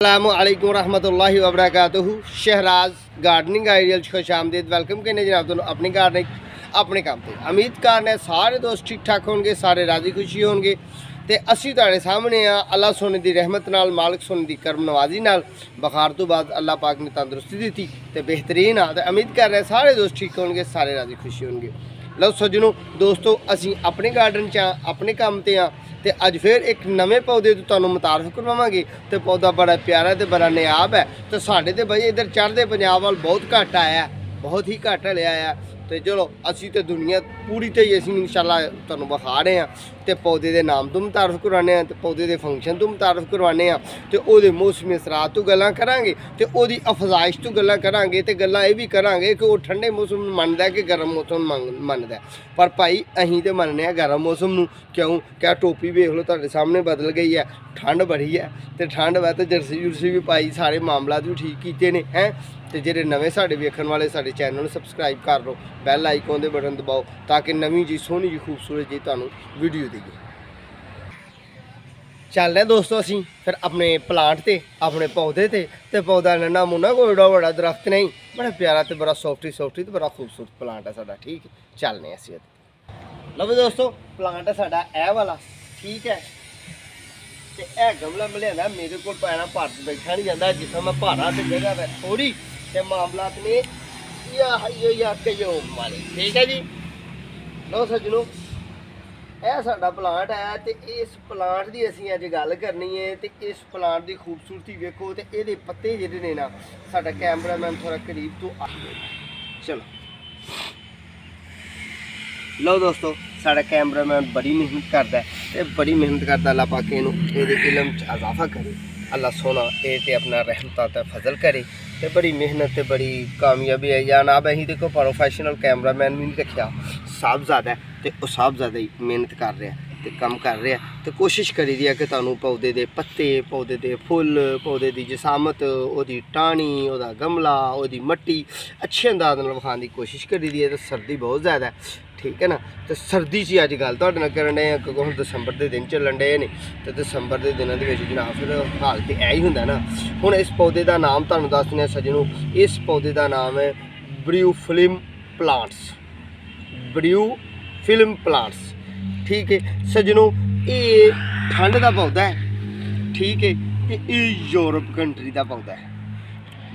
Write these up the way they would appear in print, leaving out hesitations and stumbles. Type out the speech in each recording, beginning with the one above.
अस्सलामुअलैकुम रहमतुल्लाहि व बरकातुहू। शहराज गार्डनिंग आइडियल खुश आमदीद वेलकम कहने जनाब दोनों अपनी गार्डनिंग अपने काम पर। उम्मीद करने सारे दोस्त ठीक ठाक होंगे, सारे राजी खुशी होंगे। तो असी तुहाडे सामने आ अल्लाह सोने की रहमत नाल, मालिक सोने की करम नवाजी नाल बुखार तो बाद अल्लाह पाक ने तंदुरुस्ती दी तो बेहतरीन आ। तो उम्मीद कर रहे सारे दोस्त ठीक होंगे, सारे राजी खुशी होंगे। लो सज्जनों दोस्तों, असी अपने गार्डन च अपने काम ते हाँ तो अज फिर एक नवे पौधे तो तुहानूं मुतारफ करवावांगे। तो पौधा बड़ा प्यारा तो बड़ा नायाब है। तो साढ़े तो बई इधर चढ़ते पंजाब वाल बहुत घट आया, बहुत ही घट लिया है। तो चलो असी तो दुनिया पूरी तो ही असी इंशाल्लाह तुहानूं विखा रहे हैं। तो पौधे के नाम तो मुतारफ करवाने हैं, तो पौधे के फंक्शन तो मुतारफ करवाने हैं, तो वो मौसमी असरात तो गल्लां करांगे, तो वो अफजाइश तो गल्लां करांगे। तो गल्लां ये भी करांगे कि वो ठंडे मौसम मनदा है कि गर्म मौसम मनदा है। पर भाई अहीं तो मनने गर्म मौसम नूं। क्यों? क्या टोपी वेख लो तुहाडे सामने बदल गई है, ठंड बड़ी है। तो ठंड वै तो जर्सी जुर्सी भी पाई, सारे मामला भी ठीक कीते ने हैं। तो जेह्ड़े नवे साढ़े वेखण वाले साढ़े चैनल सबसक्राइब कर लो, बैल आइकॉन दे बटन दबाओ ताकि नवीं जी सोहनी जी खूबसूरत जी तुहानूं वीडियो देगी। चल रहे दोस्तों असी फिर अपने प्लांट ते अपने पौधे ते। तो पौधा नन्ना मुन्ना कोई एडा बड़ा दरख्त नहीं, बड़ा प्यारा तो बड़ा सॉफ्टी तो बड़ा खूबसूरत प्लांट है साडा। ठीक है, चलने असी लो भी दोस्तों, प्लांट है साडा ए वाला। ठीक है, तो यह गमला मिलिया मेरे को पैना भर बैठा नहीं जाता, जिसमें मैं भारा तो जगह है थोड़ी तो मामला ने या कयो मारे। ठीक है जी, लो सज्जनों यह साडा प्लांट है। तो इस प्लांट की असीं अज गल करनी है। तो इस प्लांट की खूबसूरती वेखो, तो ये पत्ते जिहड़े ने ना, साडा कैमरामैन थोड़ा करीब तो आ। चलो लो दोस्तों, साडा कैमरामैन बड़ी मेहनत करता है, तो बड़ी मेहनत करता। अल्लाह पाक इहनूं इहदे इलम च इजाफा करे, अल्लाह सोना ये तो अपना रहमत ते फजल करे। तो बड़ी मेहनत ते बड़ी कामयाबी है या ना। असीं देखो प्रोफैशनल कैमरामैन भी नहीं रखा, साहबजादा है। तो वह साहबजादा ही मेहनत कर रहा है तो कम कर रहा है। तो कोशिश करी दी है कि तुहानूं पौधे के पत्ते, पौधे के फुल, पौधे की जसामत, उसकी टाणी, उसका गमला, उसकी मट्टी अच्छे अंदाज नाल विखाने की कोशिश करी दी है। तो सर्दी बहुत ज़्यादा है, ठीक है ना। तो सर्दी च अज गल तुहाडे नाल करन डे क्योंकि हुण दसंबर के दिन चलन डे ने। तो दसंबर के दिनों के जनाब फिर हाल तो यही हुंदा ना। हुण इस पौधे का नाम तुहानूं दसदे सज्जनों, इस पौधे का नाम है ब्रियोफिलिम प्लांट्स। ब्रियोफिलिम प्लांट्स, ठीक है सज्जनों। ये ठंड का पौधा है, ठीक है। तो ये यूरोप कंट्री का पौधा है,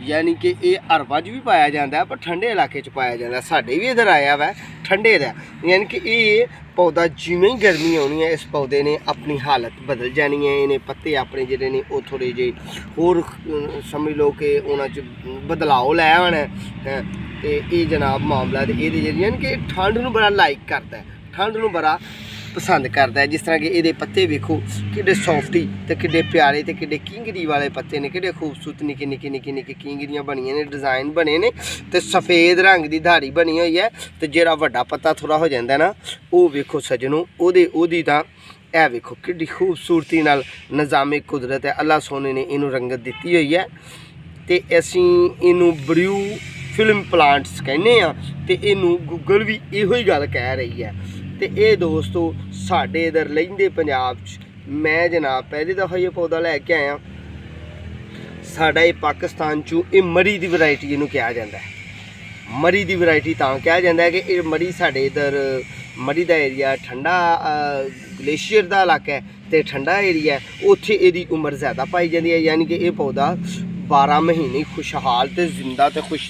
यानी कि ये अरबां भी पाया जाता है, पर ठंडे इलाके पाया जाता है। साढ़े भी इधर आया वै ठंडे का, यानी कि ये पौधा जिमें ही गर्मी आनी है, इस पौधे ने अपनी हालत बदल जानी है। इन्हें पत्ते अपने जोड़े ने वो थोड़े जे होर समझ लो कि उन्होंने बदलाव लै आना है। तो ये जनाब मामला ये यानी कि ठंड में बड़ा लाइक करता है, ठंड में बड़ा पसंद करता है। जिस तरह के ये पत्ते वेखो कि सॉफ्टी तो कि प्यारे तो कि किंगरी वाले पत्ते ने, कि खूबसूरत निक्के निक्के निक्के निक्के किंगरियां बनिया ने, डिज़ाइन बने ने। तो सफ़ेद रंग की धाड़ी बनी हुई है। तो जोड़ा वड्डा पत्ता थोड़ा हो जाता ना, वो वेखो सज्जनों ओदी तां यह वेखो कि खूबसूरती नाल निज़ामे कुदरत है। अल्लाह सोने ने इनू रंगत दी हुई है। तो असीं इनू ब्रियोफिलिम प्लांट्स कहने आ। तो इनू गूगल भी इहो ही गल कह रही है। तो ये दोस्तों साढ़े इधर लहिंदे पंजाब मैं जनाब पहली दफ़ा ये पौधा लैके आया। साढ़ा ये पाकिस्तान चो ये मरी की वैरायटी इनू कहा जाता है। मरी की वैरायटी तां कहा जाता है कि ये मरी साढ़े इधर मरी का एरिया ठंडा ग्लेशियर का इलाका है, तो ठंडा एरिया है, उत्थे इहदी उम्र ज़्यादा पाई जाती है। यानी कि ये पौधा 12 महीने खुशहाल तो जिंदा तो खुश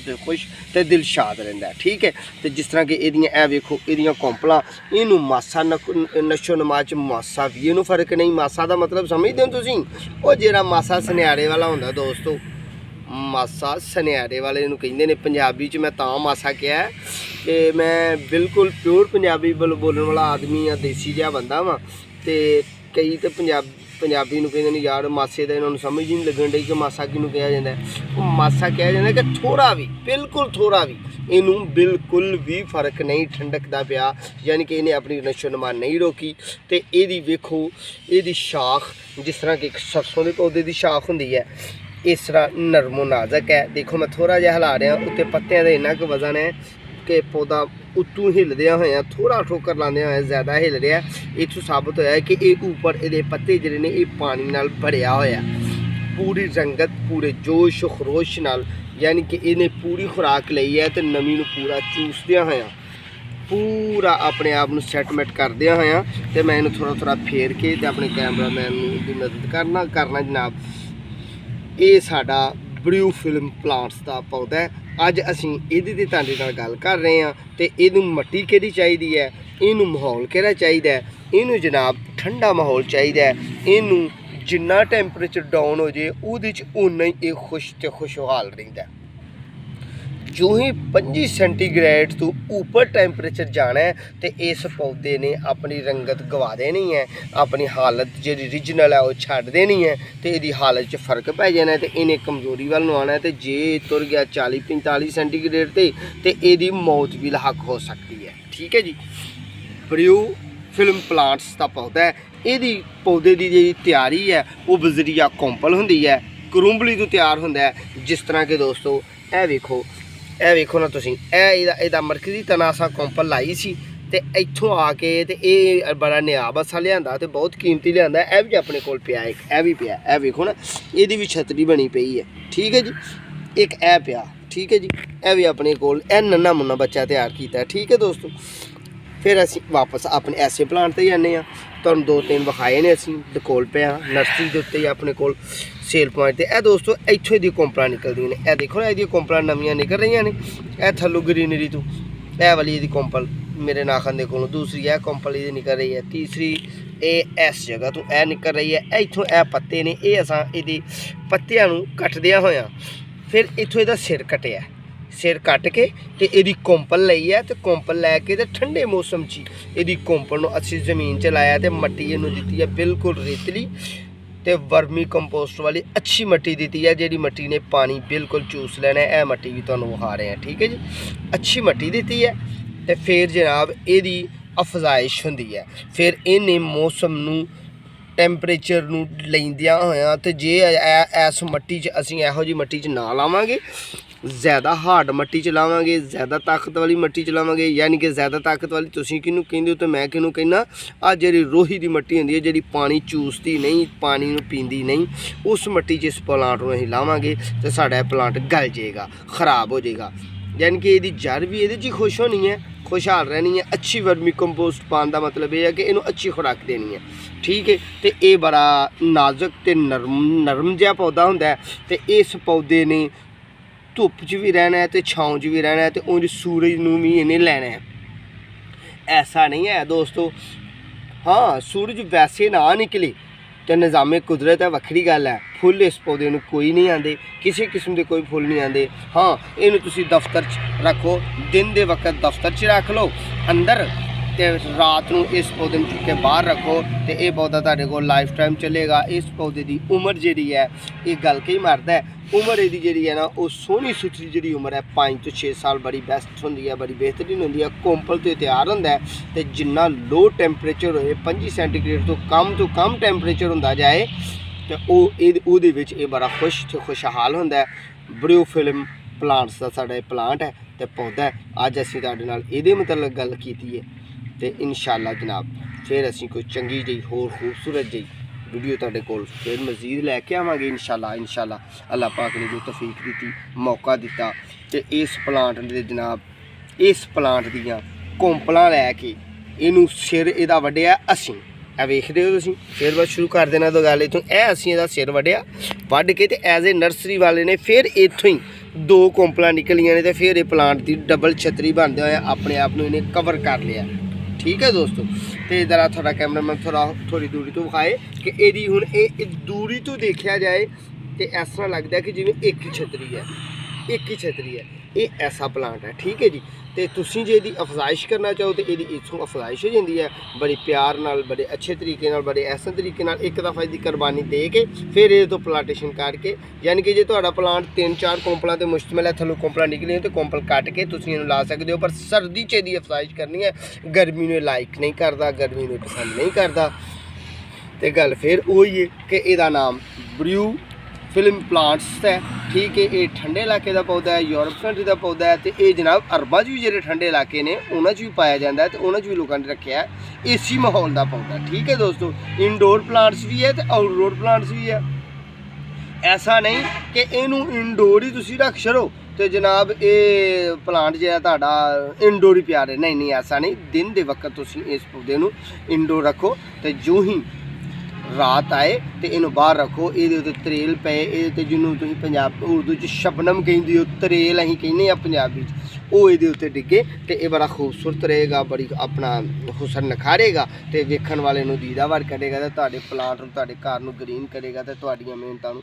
तो दिलशाद रहिंदा है। ठीक है, तो जिस तरह कि ये वेखो ये कौंपलां, इनू मासा नशो नमा च मासा भी इनू फर्क नहीं। मासा का मतलब समझते हो तुसीं, वो जेड़ा मासा सनियारे वाला होंदा दोस्तों, मासा सनियारे वाले इनू कहिंदे ने। पंजाबी च मैं तां मासा कहा है कि मैं बिल्कुल प्योर पंजाबी बोलने वाला आदमी या देसी जिहा बंदा वां। तो कई तो पंजाबी कहते हैं यार मासे का इन्होंने समझ ही नहीं लगन डी कि मासा किनू कहा जाता है। वो मासा कहा जाता है कि थोड़ा भी, बिल्कुल थोड़ा भी, इनू बिल्कुल भी फर्क नहीं ठंडक का पिया, यानी कि इन्हें अपनी नशो नमा नहीं रोकी। तो ये वेखो ये शाख जिस तरह कि सरसों के पौधे की शाख होंगी है, इस तरह नरमो नाजक है। देखो मैं थोड़ा जहा हिला रहा, उत्ते पत्तियां का इन्ना क वजन है कि पौधा उत्तों हिलद्या होया थोड़ा ठोकर लाद्या होया ज़्यादा हिल रहा। इत्थों साबित होया कि ये ऊपर ये पत्ते जिहड़े ने ये पानी नाल भरिया होया। पूरी रंगत पूरे जोश खरोश नाल यानी कि इन्हें पूरी खुराक लई है तो नमी नूं पूरा चूसदिया होया पूरा अपने आप नूं सैटमेंट करदिया होया ते मैं इन्हूं थोड़ा थोड़ा फेर के ते अपने कैमरामैन की मदद करना जनाब। ये साडा ब्रू फिल्म प्लांट्स का पौधा है। अज असीं इहदी ते तुहाडे नाल गल कर रहे हैं ते इहनूं मट्टी किहड़ी चाहीदी है, इहनूं माहौल किहड़ा चाहीदा है। इहनूं जनाब ठंडा माहौल चाहीदा है। इहनूं जिन्ना टैंपरेचर डाउन हो जाए उहदे च उन्ना ही ये खुश ते खुशहाल रहिंदा है। जो ही 25 सेंटीग्रेड तो ऊपर टैंपरेचर जाना है तो इस पौधे ने अपनी रंगत गवा देनी है, अपनी हालत जी ओरिजिनल है वो छड्ड देनी है तो यदी हालत च फर्क पै जाना है तो इन्हें कमजोरी वाल आना है। तो जे तुर गया 40-45 सेंटीग्रेड तो यदी मौत भी लाक हो सकती है। ठीक है जी। ब्रू फिल्म प्लांट्स का पौधा है। यदी पौधे की जी तैयारी है वो बजरिया कोंपल होंदी है, करुंबली तो तैयार होंदा है। जिस तरह के दोस्तों ए वेखो ना तुसीं एदा मरकजी तना असां कोंपल लाई सी ते इत्थों आके ते ये बड़ा नियाब असा लियांदा ते बहुत कीमती लियांदा। ए भी अपने कोल पिया, एक ए भी पिया, ए वेखो ना एदी भी छतरी बनी पई है। ठीक है जी। एक ए पिया, ठीक है जी। ए भी अपने कोल ए नन्ना मुन्ना बच्चा तैयार कीता है। ठीक है दोस्तों। फिर असीं वापस अपने ऐसे प्लांट ते जाने तुहानूं 2-3 विखाए ने असीं कोल पे नर्सरी के उत्ते अपने कोल सेल पॉइंट ते। दोस्तों इत्थों दी कोंपलां निकलदियां ने। ए देखो ना इहदी कोंपलां नवीं निकल रही ने। ए थल्लों ग्रीनरी तो ए वाली इहदी कोंपल मेरे नाखन दे कोलों, दूसरी ए कोंपल इहदी निकल रही है, तीसरी ए इस जगह तो ए निकल रही है। इत्थों ए पत्ते ने ये असां इहदी पत्तियां नूं कटदियां होया फिर इत्थों इहदा सिर कटिया, सिर कट के ते इहदी कोंपल लई है ते कोंपल लैके ते ठंडे मौसम च इहदी कोंपल नूं असीं जमीन च लाया ते मट्टी इहनूं दित्ती है बिल्कुल रेतली ते वर्मी कंपोस्ट वाली अच्छी मट्टी दी है जी मट्टी ने पानी बिल्कुल चूस लेना है। यह मट्टी भी तुहानूं विखा रहे हैं। ठीक है जी। अच्छी मट्टी दी है तो फिर जनाब यदी अफजाइश होंदी है। फिर इन्हें मौसम नूं टैंपरेचर नूं लैंदियां होया तो जे इस मट्टी च असीं इहो जी मट्टी च ना लावांगे, ज़्यादा हार्ड मट्टी च लावांगे, ज़्यादा ताकत वाली मट्टी च लावांगे, यानी कि ज़्यादा ताकत वाली तुसीं किनूं कहंदे हो तो मैं किनूं कहना आ जिहड़ी रोही दी मट्टी हुंदी है जिहड़ी पानी चूसदी नहीं, पानी नूं पींदी नहीं, उस मट्टी च इस प्लांट नूं असीं लावांगे तो साडा प्लांट गल जाएगा, खराब हो जाएगा। यानी कि यदी जड़ भी ये खुश होनी है, खुशहाल रहनी है। अच्छी वर्मी कंपोस्ट पाने का मतलब यह है कि इन्हूं अच्छी खुराक देनी है। ठीक है। तो ये बड़ा नाजुक तो नरम जिहा पौधा होंदा है तो इस पौधे ने धुप च भी रहना है तो छाँव च भी रहना है तो उंज सूरज नूं भी इन्हें लैना है। ऐसा नहीं है दोस्तों। हाँ सूरज वैसे ना निकले तो निज़ामे कुदरत है, वक्री गल है। फुल इस पौधे नूं कोई नहीं आते, किसी किस्म के कोई फुल नहीं आते। हाँ इनू तुसीं दफ्तर च रखो, दिन के वक्त दफ्तर च रख लो अंदर ते रात नूं इस पौधे नूं चुक के बाहर रखो तो यह पौधा तुहाडे कोल लाइफ टाइम चलेगा। इस पौधे की उम्र जिहड़ी है ये गल के ही मरदा है। उम्र इहदी जिहड़ी है ना वो सोहनी सुथरी जिहड़ी उम्र है 5 तो 6 साल बड़ी बेस्ट होंदी है, बड़ी बेहतरीन होंदी है। कोंपल तो तैयार होंदा है तो जिन्ना लो टैंपरेचर होए 25 सेंटीग्रेड तो कम टैंपरेचर होंदा जाए तो उहदे विच ये बड़ा खुश ते खुशहाल होंदा है। ब्रू फिल्म प्लांट्स का साडा प्लांट है तो पौधा है। अज असीं तुहाडे नाल इहदे मतलब गल कीती है तो इंशाअल्लाह जनाब फिर असीं कोई चंगी जी होर खूबसूरत जी वीडियो तुहाडे कोल फिर मजीद लैके आवांगे इंशाअल्लाह। अल्लाह पाक ने जो तौफीक दी मौका दिता तो इस प्लांट दे जनाब इस प्लांट दियां कोंपलां लैके इनू सिर इहदा वड्डिया असीं ए वेखदे हो तुसीं। फिर बस शुरू कर देना तो गल इत्थों ए असीं इहदा सिर वड्डिया वड्ड के ते एज ए नर्सरी वाले ने फिर इत्थों ही 2 कोंपलां निकलियां ने तो फिर ये प्लांट की डबल छतरी बनदे होए अपने आप नूं इन्हें कवर कर लिया। ठीक है दोस्तों। तो इधर आ थोड़ा कैमरामैन थोड़ी दूरी तो विखाए कि यदि हुण ये दूरी तो देखा जाए तो इस तरह लगता है कि जिवें एक ही छतरी है, ये ऐसा प्लांट है। ठीक है जी। तो तुसीं जे इहदी अफजाइश करना चाहो तो इहदी इत्थों अफजाइश हो जाती है बड़ी प्यार नाल, बड़े अच्छे तरीके नाल, बड़े ऐसे तरीके नाल एक दफ़ा इसकी कुर्बानी दे के फिर ये तो प्लांटेशन करके, यानी कि जे तुहाडा प्लांट 3-4 कोंपलां ते मुश्तमिल है, थल्लों कोंपलां निकलियां तो कोंपल कट के तुसीं इहनूं ला सकदे हो। पर सर्दी च इहदी अफजाइश करनी है, गर्मी नूं लाइक नहीं करता, गर्मी नूं पसंद नहीं करता। तो गल फिर वही है कि इहदा नाम ब्रू फिल्म प्लांट्स है। ठीक है। ये ठंडे इलाके का पौधा है, यूरोप कंट्री का पौधा है। तो ये जनाब अरबां च भी जो ठंडे इलाके ने उन्होंने भी पाया जाता है तो उन्होंने भी लोगों ने रखा है एसी माहौल का पौधा। ठीक है दोस्तों। इनडोर प्लांट्स भी है तो आउटडोर प्लांट्स भी है। ऐसा नहीं कि इनू इंडोर ही तुसी रख छड़ो तो जनाब ये प्लांट जो है इंडोर ही प्यार है। नहीं नहीं ऐसा नहीं, दिन के वक्त तुसी इस पौधे नू इंडोर रखो तो जो ही रात आए तो इनू बाहर रखो। ये तरेल पे ये जिन्होंने तुम पंजाब उर्दू च शबनम कहते हो, तरेल अं कहने पंजाबी वो ये उत्ते डिगे तो ये बड़ा खूबसूरत रहेगा, बड़ी अपना हुसन निखारेगा तो वेखण वाले नू दीदावार करेगा तो तुहाडे प्लांट नू तुहाडे घर नू ग्रीन करेगा तो तुहाडीआं मेहनतां नू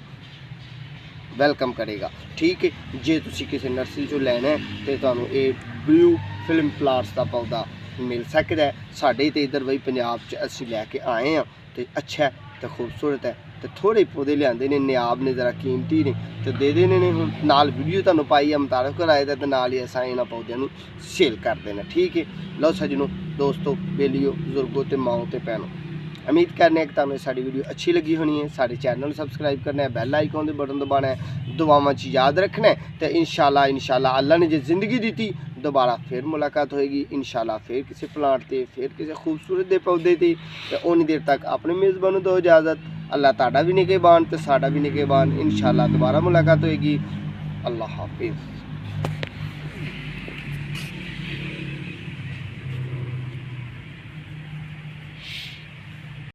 वैलकम करेगा। ठीक है, जे तुसी किसी नर्सरी चो लैना है तो तुहानू ये ब्लू फिल्म प्लांट्स का पौधा मिल सकता है। साढ़े तो इधर बई पंजाब च असीं लैके आए हैं तो अच्छा है तो खूबसूरत है तो थोड़े पौधे लियाते ने, नियाब ने, ज़रा कीमती ने तो दे देने ने। हुण नाल वीडियो तुहानू पाई मुतारफ कराए तो नाल ही असां इन्हां पौधों नू सेल कर देना। ठीक है, लो सजनों, दोस्तों, बेलियो, बुजुर्गों ते माओ ते भैनों, उम्मीद करने कि तुहानू साडी वीडियो अच्छी लगी होनी है। साडे चैनल सबसक्राइब करना है, बैल आइकॉन दे बटन दबाना है, दुआवां च याद रखना है तो इंशाल्लाह अल्लाह ने जो ज़िंदगी दी दोबारा फिर मुलाकात होएगी इंशाल्लाह, फिर किसी प्लांट से, फिर किसी खूबसूरत दे पौधे से। तो उन्नी देर तक अपने मेज़बानों दो इजाज़त। अल्लाह ताड़ा भी निगहबान तो साड़ा भी निगहबान। इंशाल्लाह दोबारा मुलाकात होएगी। अल्लाह हाफिज़।